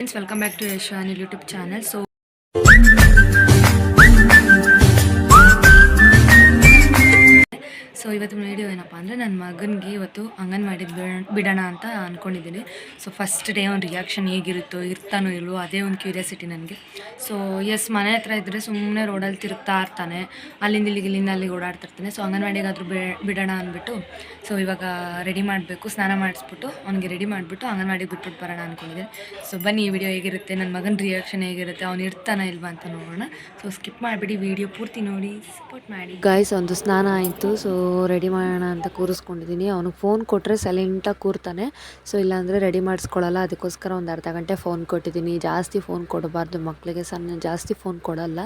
Friends, welcome back to Yashwani YouTube channel. So ಇವತ್ತು video ಏನಪ್ಪ ಅಂದರೆ ನನ್ನ ಮಗನಿಗೆ ಇವತ್ತು ಅಂಗನವಾಡಿಗೆ ಬಿಡೋಣ ಅಂತ ಅಂದ್ಕೊಂಡಿದ್ದೀನಿ. ಸೊ ಫಸ್ಟ್ ಡೇ ಅವ್ನ ರಿಯಾಕ್ಷನ್ ಹೇಗಿರುತ್ತೋ ಇರ್ತಾನೋ ಇಲ್ವೋ ಅದೇ ಒಂದು ಕ್ಯೂರಿಯಾಸಿಟಿ ನನಗೆ. ಸೊ ಮನೆ ಹತ್ರ ಇದ್ದರೆ ಸುಮ್ಮನೆ ರೋಡಲ್ಲಿ ತಿರುಗ್ತಾ ಇರ್ತಾನೆ, ಅಲ್ಲಿಂದ ಇಲ್ಲಿಂದ ಅಲ್ಲಿಗೆ ಓಡಾಡ್ತಿರ್ತಾನೆ. ಸೊ ಅಂಗನವಾಡಿಗಾದರೂ ಬಿಡೋಣ ಅಂದ್ಬಿಟ್ಟು ಸೊ ಇವಾಗ ರೆಡಿ ಮಾಡಬೇಕು, ಸ್ನಾನ ಮಾಡಿಸ್ಬಿಟ್ಟು ಅವ್ನಿಗೆ ರೆಡಿ ಮಾಡಿಬಿಟ್ಟು ಅಂಗನವಾಡಿಗೆ ಬಿಟ್ಬಿಟ್ಟು ಬರೋಣ ಅಂದ್ಕೊಂಡಿದ್ದೀನಿ. ಸೊ ಬನ್ನಿ ಈ ವಿಡಿಯೋ ಹೇಗಿರುತ್ತೆ, ನನ್ನ ಮಗನ ರಿಯಾಕ್ಷನ್ ಹೇಗಿರುತ್ತೆ, ಅವ್ನು ಇರ್ತಾನ ಇಲ್ವಾ ಅಂತ ನೋಡೋಣ. ಸೊ ಸ್ಕಿಪ್ ಮಾಡಿಬಿಡಿ, ವಿಡಿಯೋ ಪೂರ್ತಿ ನೋಡಿ ಸಪೋರ್ಟ್ ಮಾಡಿ. ಗಾಯ್ಸ್, ಒಂದು ಸ್ನಾನ ಆಯಿತು. ಸೊ ರೆಡಿ ಮಾಡೋಣ ಅಂತ ಕೂರಿಸ್ಕೊಂಡಿದ್ದೀನಿ. ಅವನಿಗೆ ಫೋನ್ ಕೊಟ್ಟರೆ ಸೈಲೆಂಟಾಗಿ ಕೂರ್ತಾನೆ. ಸೊ ಇಲ್ಲಾಂದರೆ ರೆಡಿ ಮಾಡಿಸ್ಕೊಳ್ಳಲ್ಲ. ಅದಕ್ಕೋಸ್ಕರ ಒಂದು ಅರ್ಧ ಗಂಟೆ ಫೋನ್ ಕೊಟ್ಟಿದ್ದೀನಿ. ಜಾಸ್ತಿ ಫೋನ್ ಕೊಡಬಾರ್ದು ಮಕ್ಕಳಿಗೆ, ಜಾಸ್ತಿ ಫೋನ್ ಕೊಡಲ್ಲ.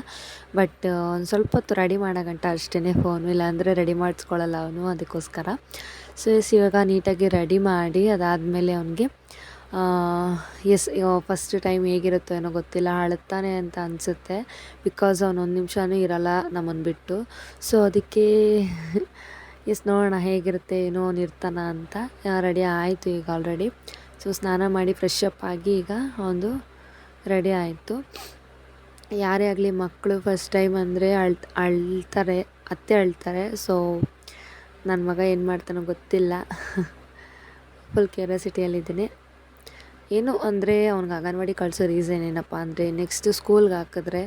ಬಟ್ ಒಂದು ಸ್ವಲ್ಪ ಹೊತ್ತು ರೆಡಿ ಮಾಡೋ ಗಂಟೆ ಅಷ್ಟೇ ಫೋನು, ಇಲ್ಲಾಂದರೆ ರೆಡಿ ಮಾಡಿಸ್ಕೊಳ್ಳಲ್ಲ ಅವನು. ಅದಕ್ಕೋಸ್ಕರ ಇವಾಗ ನೀಟಾಗಿ ರೆಡಿ ಮಾಡಿ ಅದಾದಮೇಲೆ ಅವನಿಗೆ ಫಸ್ಟ್ ಟೈಮ್ ಹೇಗಿರುತ್ತೋ ಏನೋ ಗೊತ್ತಿಲ್ಲ, ಅಳುತ್ತಾನೆ ಅಂತ ಅನಿಸುತ್ತೆ. ಬಿಕಾಸ್ ಅವನು ಒಂದು ನಿಮಿಷವೂ ಇರಲ್ಲ ನಮ್ಮನ್ನು ಬಿಟ್ಟು. ಸೊ ಅದಕ್ಕೆ ನೋಡೋಣ ಹೇಗಿರುತ್ತೆ, ಏನೋ ಅವ್ನು ಇರ್ತಾನ ಅಂತ. ರೆಡಿ ಆಯಿತು ಈಗ ಆಲ್ರೆಡಿ. ಸೊ ಸ್ನಾನ ಮಾಡಿ ಫ್ರೆಶ್ ಅಪ್ ಆಗಿ ಈಗ ಒಂದು ರೆಡಿ ಆಯಿತು. ಯಾರೇ ಆಗಲಿ ಮಕ್ಕಳು ಫಸ್ಟ್ ಟೈಮ್ ಅಂದರೆ ಅಳ್ತಾರೆ, ಅತ್ತೆ ಅಳ್ತಾರೆ. ಸೊ ನನ್ನ ಮಗ ಏನು ಮಾಡ್ತಾನೋ ಗೊತ್ತಿಲ್ಲ, ಫುಲ್ ಕ್ಯೂರಿಯಾಸಿಟಿಯಲ್ಲಿದ್ದೀನಿ. ಏನು ಅಂದರೆ ಅವ್ನಿಗೆ ಅಂಗನವಾಡಿ ಕಳಿಸೋ ರೀಸನ್ ಏನಪ್ಪ ಅಂದರೆ ನೆಕ್ಸ್ಟ್ ಸ್ಕೂಲ್ಗೆ ಹಾಕಿದ್ರೆ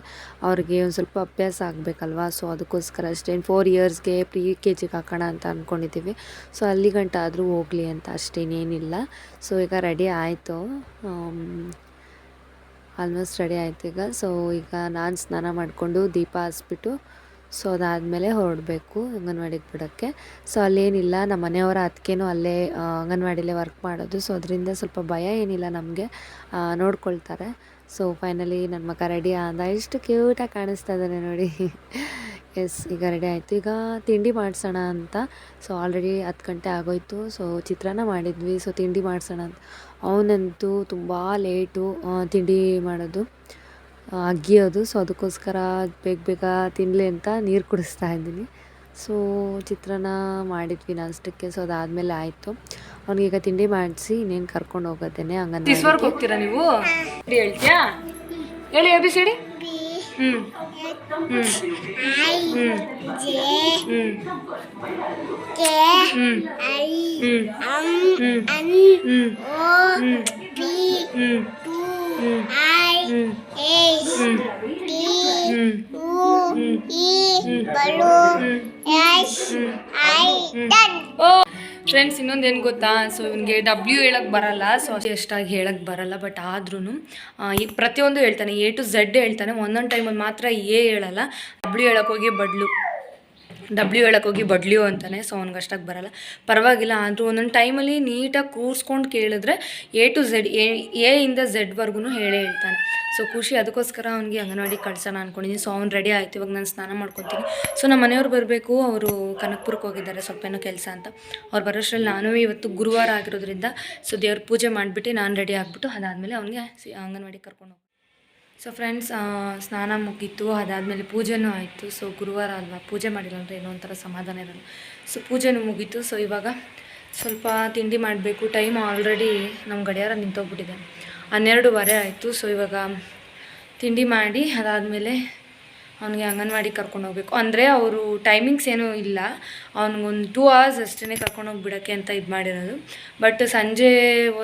ಅವ್ರಿಗೆ ಒಂದು ಸ್ವಲ್ಪ ಅಭ್ಯಾಸ ಆಗಬೇಕಲ್ವ. ಸೊ ಅದಕ್ಕೋಸ್ಕರ ಅಷ್ಟೇ. 4 ಇಯರ್ಸ್ಗೆ KG ಹಾಕೋಣ ಅಂತ ಅಂದ್ಕೊಂಡಿದ್ದೀವಿ. ಸೊ ಅಲ್ಲಿ ಗಂಟ ಆದರೂ ಹೋಗಲಿ ಅಂತ ಅಷ್ಟೇನೇನಿಲ್ಲ. ಸೊ ಈಗ ರೆಡಿ ಆಯಿತು, ಆಲ್ಮೋಸ್ಟ್ ರೆಡಿ ಆಯಿತು ಈಗ. ಸೊ ಈಗ ನಾನು ಸ್ನಾನ ಮಾಡಿಕೊಂಡು ದೀಪ ಹಚ್ಬಿಟ್ಟು ಸೊ ಅದಾದಮೇಲೆ ಹೊರಡಬೇಕು ಅಂಗನವಾಡಿಗೆ ಬಿಡೋಕ್ಕೆ. ಸೊ ಅಲ್ಲೇನಿಲ್ಲ, ನಮ್ಮ ಮನೆಯವರ ಅದಕ್ಕೇನು ಅಲ್ಲೇ ಅಂಗನವಾಡಿಲೇ ವರ್ಕ್ ಮಾಡೋದು. ಸೊ ಅದರಿಂದ ಸ್ವಲ್ಪ ಭಯ ಏನಿಲ್ಲ ನಮಗೆ, ನೋಡ್ಕೊಳ್ತಾರೆ. ಸೊ ಫೈನಲಿ ನನ್ನ ಮಗ ರೆಡಿ ಆದ. ಎಷ್ಟು ಕ್ಯೂಟಾಗಿ ಕಾಣಿಸ್ತಾ ಇದ್ದಾನೆ ನೋಡಿ. ಈಗ ರೆಡಿ ಆಯಿತು. ಈಗ ತಿಂಡಿ ಮಾಡಿಸೋಣ ಅಂತ. ಸೊ ಆಲ್ರೆಡಿ 10 ಗಂಟೆ ಆಗೋಯ್ತು. ಸೊ ಚಿತ್ರಾನ್ನ ಮಾಡಿದ್ವಿ. ಸೊ ತಿಂಡಿ ಮಾಡಿಸೋಣ ಅಂತ. ಅವನಂತೂ ತುಂಬ ಲೇಟು ತಿಂಡಿ ಮಾಡೋದು, ಅಗಿಯೋದು. ಸೊ ಅದಕ್ಕೋಸ್ಕರ ಬೇಗ ತಿನ್ನಲಿ ಅಂತ ನೀರು ಕುಡಿಸ್ತಾ ಇದ್ದೀನಿ. ಸೊ ಚಿತ್ರಾನ್ನ ಮಾಡಿದ್ವಿ ನಾಷ್ಟಕ್ಕೆ. ಸೊ ಅದಾದಮೇಲೆ ಆಯಿತು. ಅವ್ನಿಗೀಗ ತಿಂಡಿ ಮಾಡಿಸಿ ಇನ್ನೇನು ಕರ್ಕೊಂಡು ಹೋಗೋದೇನೆ ಅಂಗನವಾಡಿಗೆ. ಹೋಗ್ತೀರಾ ನೀವು? ಹೇಳ್ತೀಯಾ? ಹೇಳಿ ABCD. ಫ್ರೆಂಡ್ಸ್, ಇನ್ನೊಂದೇನು ಗೊತ್ತಾ, ಸೊ ಇವನಿಗೆ W ಹೇಳಕ್ಕೆ ಬರಲ್ಲ. ಸೊ ಎಷ್ಟಾಗಿ ಹೇಳಕ್ಕೆ ಬರಲ್ಲ. ಬಟ್ ಆದ್ರೂ ಪ್ರತಿಯೊಂದು ಹೇಳ್ತಾನೆ, A to Z ಹೇಳ್ತಾನೆ. ಒಂದೊಂದು ಟೈಮಲ್ಲಿ ಮಾತ್ರ A ಹೇಳಲ್ಲ. W ಹೇಳೋಕ್ಕೋಗಿ ಬಡ್ಲು ಅಂತಾನೆ. ಸೊ ಅವ್ನಿಗೆ ಅಷ್ಟಾಗಿ ಬರಲ್ಲ, ಪರವಾಗಿಲ್ಲ. ಆದರೂ ಒಂದೊಂದು ಟೈಮಲ್ಲಿ ನೀಟಾಗಿ ಕೂರಿಸ್ಕೊಂಡು ಕೇಳಿದ್ರೆ A to Z, A ಇಂದ Z ವರ್ಗೂ ಹೇಳ್ತಾನೆ. ಸೊ ಖುಷಿ. ಅದಕ್ಕೋಸ್ಕರ ಅವ್ನಿಗೆ ಅಂಗನವಾಡಿಗೆ ಕಳ್ಸೋಣ ಅಂದ್ಕೊಂಡಿದ್ದೀನಿ. ಸೊ ಅವ್ನು ರೆಡಿ ಆಯಿತು. ಇವಾಗ ನಾನು ಸ್ನಾನ ಮಾಡ್ಕೊತೀನಿ. ಸೊ ನಮ್ಮ ಮನೆಯವ್ರು ಬರಬೇಕು, ಅವರು ಕನಕಪುರಕ್ಕೆ ಹೋಗಿದ್ದಾರೆ ಸ್ವಲ್ಪ ಏನೋ ಕೆಲಸ ಅಂತ. ಅವ್ರು ಬರೋಷ್ಟರಲ್ಲಿ ನಾನು ಇವತ್ತು ಗುರುವಾರ ಆಗಿರೋದ್ರಿಂದ ಸೊ ದೇವ್ರ ಪೂಜೆ ಮಾಡಿಬಿಟ್ಟು ನಾನು ರೆಡಿ ಆಗಿಬಿಟ್ಟು ಅದಾದಮೇಲೆ ಅವ್ನಿಗೆ ಅಂಗನವಾಡಿಗೆ ಕರ್ಕೊಂಡು ಹೋಗಿ. ಸೊ ಫ್ರೆಂಡ್ಸ್, ಸ್ನಾನ ಮುಗೀತು, ಅದಾದಮೇಲೆ ಪೂಜೆನೂ ಆಯಿತು. ಸೊ ಗುರುವಾರ ಅಲ್ವಾ, ಪೂಜೆ ಮಾಡಿಲ್ಲ ಅಂದರೆ ಏನೋ ಒಂಥರ ಸಮಾಧಾನ ಇರಲ್ಲ. ಸೊ ಪೂಜೆನೂ ಮುಗೀತು. ಸೊ ಇವಾಗ ಸ್ವಲ್ಪ ತಿಂಡಿ ಮಾಡಬೇಕು. ಟೈಮ್ ಆಲ್ರೆಡಿ ನಮ್ಮ ಗಡಿಯಾರ ನಿಂತೋಗ್ಬಿಟ್ಟಿದೆ, 12:15 ಆಯಿತು. ಸೊ ಇವಾಗ ತಿಂಡಿ ಮಾಡಿ ಅದಾದಮೇಲೆ ಅವನಿಗೆ ಅಂಗನವಾಡಿಗೆ ಕರ್ಕೊಂಡು ಹೋಗಬೇಕು. ಅಂದರೆ ಅವರು ಟೈಮಿಂಗ್ಸ್ ಏನೂ ಇಲ್ಲ, ಅವ್ನಿಗೊಂದು 2 hours ಅಷ್ಟೇ ಕರ್ಕೊಂಡೋಗಿ ಬಿಡೋಕ್ಕೆ ಅಂತ ಇದು ಮಾಡಿರೋದು. ಬಟ್ ಸಂಜೆ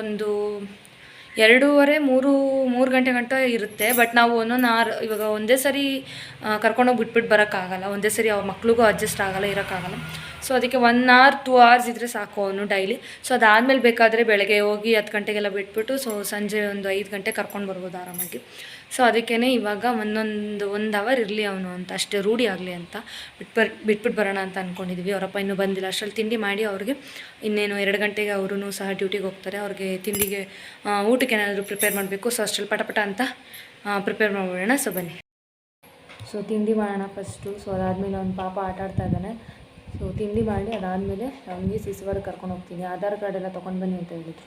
ಒಂದು 2:30-3 ಗಂಟೆ ಗಂಟ ಇರುತ್ತೆ. ಬಟ್ ನಾವು ಒಂದೊಂದು hour ಇವಾಗ ಒಂದೇ ಸರಿ ಕರ್ಕೊಂಡೋಗಿ ಬಿಟ್ಬಿಟ್ಟು ಬರೋಕ್ಕಾಗಲ್ಲ. ಒಂದೇ ಸರಿ ಅವ್ರ ಮಕ್ಳಿಗೂ ಅಡ್ಜಸ್ಟ್ ಆಗೋಲ್ಲ, ಇರೋಕ್ಕಾಗಲ್ಲ. ಸೊ ಅದಕ್ಕೆ 1 hour 2 hours ಇದ್ದರೆ ಸಾಕು ಅವನು ಡೈಲಿ. ಸೊ ಅದಾದಮೇಲೆ ಬೇಕಾದರೆ ಬೆಳಗ್ಗೆ ಹೋಗಿ 10 ಗಂಟೆಗೆಲ್ಲ ಬಿಟ್ಬಿಟ್ಟು ಸೊ ಸಂಜೆ ಒಂದು 5 ಗಂಟೆ ಕರ್ಕೊಂಡು ಬರ್ಬೋದು ಆರಾಮಾಗಿ. ಸೊ ಅದಕ್ಕೇ ಇವಾಗ 1 hour ಇರಲಿ ಅವನು ಅಂತ, ಅಷ್ಟೇ ರೂಢಿ ಆಗಲಿ ಅಂತ ಬಿಟ್ಬಿಟ್ಟು ಬರೋಣ ಅಂತ ಅಂದ್ಕೊಂಡಿದ್ದೀವಿ. ಅವರಪ್ಪ ಇನ್ನೂ ಬಂದಿಲ್ಲ. ಅಷ್ಟರಲ್ಲಿ ತಿಂಡಿ ಮಾಡಿ ಅವ್ರಿಗೆ ಇನ್ನೇನು 2 ಗಂಟೆಗೆ ಅವರೂ ಸಹ ಡ್ಯೂಟಿಗೆ ಹೋಗ್ತಾರೆ. ಅವ್ರಿಗೆ ತಿಂಡಿಗೆ ಊಟಕ್ಕೆ ಏನಾದರೂ ಪ್ರಿಪೇರ್ ಮಾಡಬೇಕು. ಸೊ ಅಷ್ಟರಲ್ಲಿ ಪಟ ಅಂತ ಪ್ರಿಪೇರ್ ಮಾಡಿಬಿಡೋಣ. ಸೊ ಬನ್ನಿ. ಸೊ ತಿಂಡಿ ಮಾಡೋಣ ಫಸ್ಟು. ಸೊ ಅದಾದಮೇಲೆ ಅವ್ನ ಪಾಪ ಆಟ ಆಡ್ತಾ ಇದ್ದಾನೆ. ಸೊ ತಿಂಡಿ ಮಾಡಿ ಅದಾದಮೇಲೆ ಅವನಿಗೆ ಸಿಸುವರ್ಗೆ ಕರ್ಕೊಂಡು ಹೋಗ್ತೀನಿ. ಆಧಾರ್ ಕಾರ್ಡ್ ಎಲ್ಲ ತೊಗೊಂಡು ಬನ್ನಿ ಅಂತ ಹೇಳಿದ್ರು.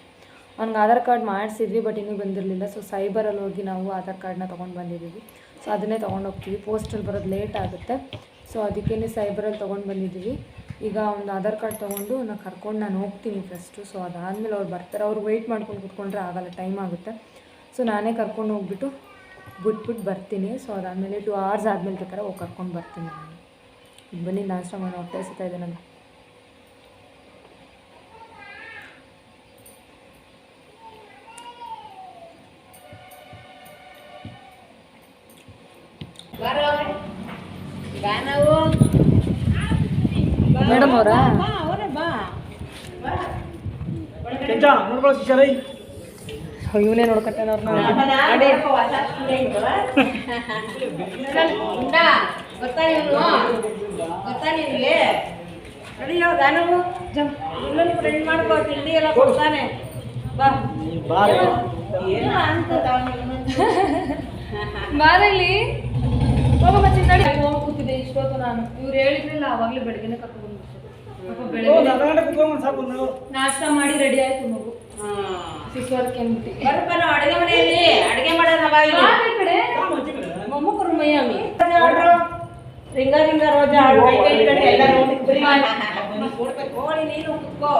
ಅವ್ನಿಗೆ ಆಧಾರ್ ಕಾರ್ಡ್ ಮಾಡಿಸಿದ್ವಿ, ಬಟ್ ಇನ್ನೂ ಬಂದಿರಲಿಲ್ಲ. ಸೊ ಸೈಬರಲ್ಲಿ ಹೋಗಿ ನಾವು ಆಧಾರ್ ಕಾರ್ಡನ್ನ ತೊಗೊಂಡು ಬಂದಿದ್ದೀವಿ. ಸೊ ಅದನ್ನೇ ತೊಗೊಂಡು ಹೋಗ್ತೀವಿ. ಪೋಸ್ಟಲ್ಲಿ ಬರೋದು ಲೇಟ್ ಆಗುತ್ತೆ. ಸೊ ಅದಕ್ಕೇ ಸೈಬರಲ್ಲಿ ತೊಗೊಂಡು ಬಂದಿದ್ದೀವಿ. ಈಗ ಒಂದು ಆಧಾರ್ ಕಾರ್ಡ್ ತೊಗೊಂಡು ಕರ್ಕೊಂಡು ನಾನು ಹೋಗ್ತೀನಿ ಫಸ್ಟು. ಸೊ ಅದಾದಮೇಲೆ ಅವ್ರು ಬರ್ತಾರೆ. ಅವ್ರು ವೆಯ್ಟ್ ಮಾಡ್ಕೊಂಡು ಕೂತ್ಕೊಂಡ್ರೆ ಆಗಲ್ಲ, ಟೈಮ್ ಆಗುತ್ತೆ. ಸೊ ನಾನೇ ಕರ್ಕೊಂಡು ಹೋಗ್ಬಿಟ್ಟು ಬಿಟ್ಬಿಟ್ಟು ಬರ್ತೀನಿ. ಸೊ ಅದಾದಮೇಲೆ 2 hours ಆದಮೇಲೆ ಬೇಕಾದ್ರೆ ಹೋಗಿ ಕರ್ಕೊಂಡು ಬರ್ತೀನಿ ನಾನು. ಈಗ ಬನ್ನಿ ನಾಷ್ಟ ಮಾಡಿ ಹೊಟ್ಟೆ ಹಸಿತಾ ಇದೆ ನನಗೆ. ಮೇಡಮ್ ಅವರಾ ಇವನೇ ನೋಡ್ಕೊತಾನೆ ಬಾರಲ್ಲಿ ಹೋಗಮ್ಮ ಚಿನ್ನಡಿ ಹೋಗಿ ಕೂತಿದ್ದೆ ಇಷ್ಟೊತ್ತು ನಾನು. ಇವ್ರು ಹೇಳಿದ್ರಿಲ್ಲ ಆವಾಗಲೇ ಬೆಳಗ್ಗೆನೆ ಕರ್ಕೊಂಡು ನಾಷ್ಟ ಮಾಡಿ ರೆಡಿ ಆಯ್ತು ಮಗು. ಸಿಕ್ವರ್ಕ್ ಏನ್ಬಿಟ್ಟು ಅಡುಗೆ ಮನೆಯಲ್ಲಿ ಅಡುಗೆ ಮಾಡೋಣ ಮೊಮ್ಮಕ್ಕರು ಮೈಯಾಮಿ ರಿಂಗ ರಿಂಗ ರೋಜಾ ಎಲ್ಲ ನೋಡಿ ನೀನು ಕುತ್ಕೋ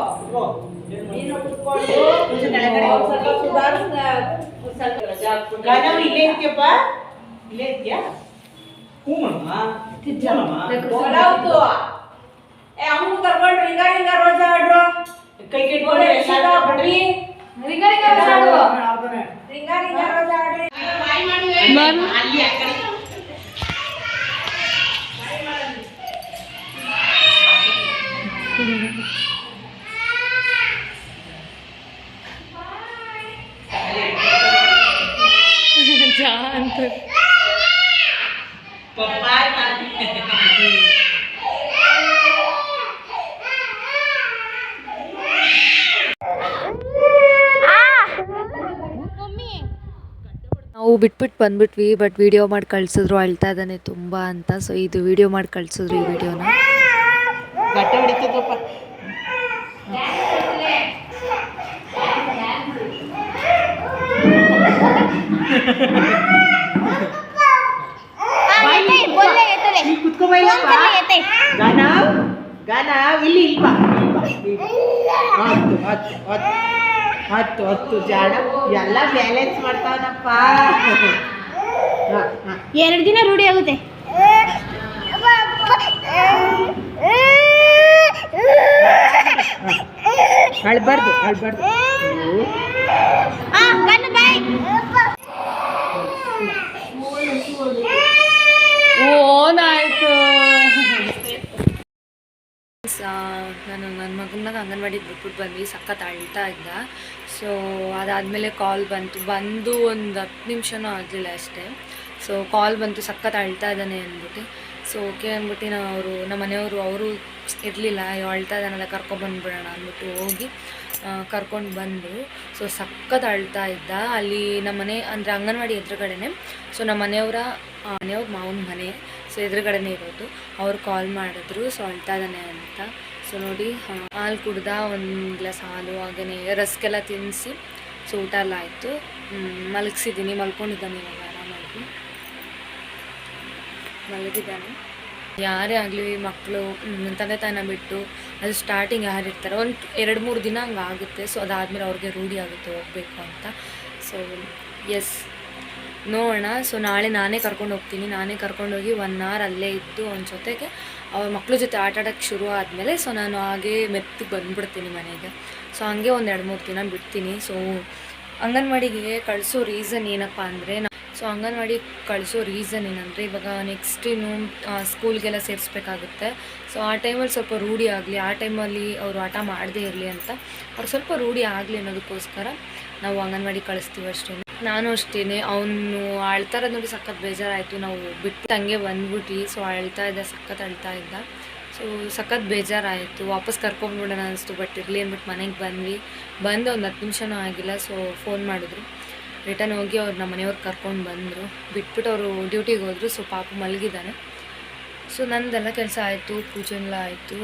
ಸ್ವಲ್ಪ ಸುಧಾರಿಸ ಇಲ್ಲೇ ಇದೆಯಪ್ಪ ಇಲ್ಲೇ ಇದೆಯಾ ಅವನು ಕರ್ಕೊಂಡು ರಿಂಗ ರಿಂಗ ರೋಜಾ ಆಡ್ರು ಕೈ ಕಿಟ್ಕೊಂಡ್ರೆ ರಿಂಗ ರಿಂಗ ರೋಜಾ ಆಡು ರಿಂಗ ರಿಂಗ ರೋಜಾ ಆಡ್ರಿ ಅಲ್ಲಿ ಆ ಕಡೆ ಅಂತ ನಾವು ಬಿಟ್ಬಿಟ್ಟು ಬಂದ್ಬಿಟ್ವಿ. ಬಟ್ ವಿಡಿಯೋ ಮಾಡಿ ಕಳಿಸಿದ್ರು ಅಳ್ತಾ ಇದ್ದಾನೆ ತುಂಬ ಅಂತ. ಸೊ ಇದು ವಿಡಿಯೋ ಮಾಡಿ ಕಳಿಸಿದ್ರು ಈ ವಿಡಿಯೋನ. ಬಟ್ಟೆ ಹೊಡಿತದಪ್ಪ ಗಾನ ಗಾನ ಇಲ್ಲಿ ಇಲ್ವಾ ಹತ್ತು ಹತ್ತು ಜಾಣ ಎಲ್ಲ ಬ್ಯಾಲೆನ್ಸ್ ಮಾಡ್ತಾವನಪ್ಪ. 2 ದಿನ ರೂಢಿ ಆಗುತ್ತೆ. ಅಳ್ಬಾರ್ದು ಓನಾಯ್ತು. ನಾನು ನನ್ನ ಮಗನಾಗ ಅಂಗನವಾಡಿಗೆ ಬಿಟ್ಬಿಟ್ಟು ಬಂದ್ವಿ. ಸಖತ್ ಅಳ್ತಾ ಇದ್ದ. ಸೊ ಅದಾದಮೇಲೆ ಕಾಲ್ ಬಂದು ಒಂದು 10 ನಿಮಿಷನೂ ಆಗಲಿಲ್ಲ ಅಷ್ಟೇ. ಸೊ ಕಾಲ್ ಬಂತು ಸಖತ್ ಅಳ್ತಾ ಇದ್ದಾನೆ ಅಂದ್ಬಿಟ್ಟು. ಸೊ ಓಕೆ ಅಂದ್ಬಿಟ್ಟು ನಮ್ಮ ಮನೆಯವರು ಅವರು ಇರಲಿಲ್ಲ, ಅಳ್ತಾ ಇದ್ದಾನಲ್ಲ ಕರ್ಕೊಬಂದ್ಬಿಡೋಣ ಅಂದ್ಬಿಟ್ಟು ಹೋಗಿ ಕರ್ಕೊಂಡು ಬಂದರು. ಸೊ ಸಖತ್ ಅಳ್ತಾ ಇದ್ದ. ಅಲ್ಲಿ ನಮ್ಮ ಮನೆ ಅಂದರೆ ಅಂಗನವಾಡಿ ಎದುರುಗಡೆನೆ. ಸೊ ನಮ್ಮ ಮನೆಯವ್ರ ಮಾವನ ಮನೆ. ಸೊ ಎದುರುಗಡೆನೇ ಇರೋದು. ಅವ್ರು ಕಾಲ್ ಮಾಡಿದ್ರು. ಸೊ ಅಳ್ತಾ ಇದ್ದಾನೆ ಅಂತ. ಸೊ ನೋಡಿ ಹಾಲು ಕುಡ್ದ, ಒಂದು ಗ್ಲಾಸ್ ಹಾಲು ಹಾಗೆಯೇ ರಸ್ಕೆಲ್ಲ ತಿನ್ನಿಸಿ ಸೊ ಊಟ ಎಲ್ಲ ಆಯಿತು. ಮಲಗಿಸಿದ್ದೀನಿ. ಮಲ್ಕೊಂಡಿದ್ದಾನೆ ಇವಾಗ ಆರಾಮಾಗಿ ಮಲಗಿದ್ದಾನೆ. ಯಾರೇ ಆಗಲಿ ಮಕ್ಕಳು ತಂದೆ ತಾಯಿನ ಬಿಟ್ಟು ಅದು ಸ್ಟಾರ್ಟಿಂಗ್ ಯಾರಿರ್ತಾರೆ ಒಂದು 2-3 ದಿನ ಹಂಗೆ ಆಗುತ್ತೆ. ಸೊ ಅದಾದಮೇಲೆ ಅವ್ರಿಗೆ ರೂಢಿ ಆಗುತ್ತೆ ಹೋಗಬೇಕು ಅಂತ. ಸೊ ಎಸ್ ನೋಡೋಣ. ಸೊ ನಾಳೆ ನಾನೇ ಕರ್ಕೊಂಡು ಹೋಗ್ತೀನಿ. ನಾನೇ ಕರ್ಕೊಂಡೋಗಿ 1 hour ಅಲ್ಲೇ ಇದ್ದು ಅವನ ಜೊತೆಗೆ ಅವ್ರ ಮಕ್ಳ ಜೊತೆ ಆಟ ಆಡೋಕ್ಕೆ ಶುರು ಆದಮೇಲೆ ಸೊ ನಾನು ಹಾಗೇ ಮೆತ್ತಿಗೆ ಬಂದುಬಿಡ್ತೀನಿ ಮನೆಗೆ. ಸೊ ಹಂಗೆ ಒಂದು 2-3 ದಿನ ಬಿಡ್ತೀನಿ. ಸೊ ಅಂಗನವಾಡಿಗೆ ಕಳಿಸೋ ರೀಸನ್ ಏನಪ್ಪ ಅಂದರೆ ಸೊ ಅಂಗನವಾಡಿ ಕಳಿಸೋ ರೀಸನ್ ಏನಂದರೆ ಇವಾಗ ನೆಕ್ಸ್ಟ್ ಇನ್ನು ಸ್ಕೂಲ್ಗೆಲ್ಲ ಸೇರಿಸ್ಬೇಕಾಗುತ್ತೆ. ಸೊ ಆ ಟೈಮಲ್ಲಿ ಸ್ವಲ್ಪ ರೂಢಿ ಆಗಲಿ, ಆ ಟೈಮಲ್ಲಿ ಅವರು ಆಟ ಮಾಡದೇ ಇರಲಿ ಅಂತ ಅವ್ರು ಸ್ವಲ್ಪ ರೂಢಿ ಆಗಲಿ ಅನ್ನೋದಕ್ಕೋಸ್ಕರ ನಾವು ಅಂಗನವಾಡಿ ಕಳಿಸ್ತೀವಿ ಅಷ್ಟೇ. ನಾನು ಅಷ್ಟೇ ಅವನು ಅಳ್ತಾ ಇರೋದು ನೋಡಿ ಸಖತ್ ಬೇಜಾರಾಯಿತು. ನಾವು ಬಿಟ್ಟು ಹಂಗೆ ಬಂದ್ಬಿಟ್ಟು ಸೊ ಅಳ್ತಾ ಇದ್ದ, ಸಖತ್ ಅಳ್ತಾ ಇದ್ದ. ಸೊ ಸಖತ್ ಬೇಜಾರಾಯಿತು. ವಾಪಸ್ ಕರ್ಕೊಂಡ್ಬಿಡೋಣ ಅನಿಸ್ತು. ಬಟ್ ಇರಲಿ ಅಂದ್ಬಿಟ್ಟು ಮನೆಗೆ ಬಂದು ಒಂದು 10 ನಿಮಿಷನೂ ಆಗಿಲ್ಲ. ಸೊ ಫೋನ್ ಮಾಡಿದ್ರು. ರಿಟರ್ನ್ ಹೋಗಿ ಅವ್ರು ನಮ್ಮ ಮನೆಯವ್ರು ಕರ್ಕೊಂಡು ಬಂದರು. ಬಿಟ್ಬಿಟ್ಟು ಅವರು ಡ್ಯೂಟಿಗೆ ಹೋದರು. ಸೊ ಪಾಪು ಮಲಗಿದ್ದಾನೆ. ಸೊ ನನ್ನದೆಲ್ಲ ಕೆಲಸ ಆಯಿತು, ಪೂಜೆ ಎಲ್ಲ ಆಯಿತು.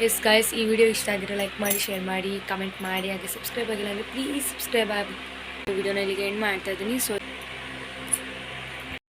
ಎಸ್ ಗೈಸ್, ಈ ವಿಡಿಯೋ ಇಷ್ಟ ಆಗಿರೋ ಲೈಕ್ ಮಾಡಿ, ಶೇರ್ ಮಾಡಿ, ಕಮೆಂಟ್ ಮಾಡಿ, ಹಾಗೆ ಸಬ್ಸ್ಕ್ರೈಬ್ ಆಗಿಲ್ಲ ಅಂದರೆ ಪ್ಲೀಸ್ ಸಬ್ಸ್ಕ್ರೈಬ್ ಆಗಿ. ವಿಡಿಯೋನ ಇಲ್ಲಿಗೆ ಎಂಡ್ ಮಾಡ್ತಾ ಇದ್ದೀನಿ. ಸೊ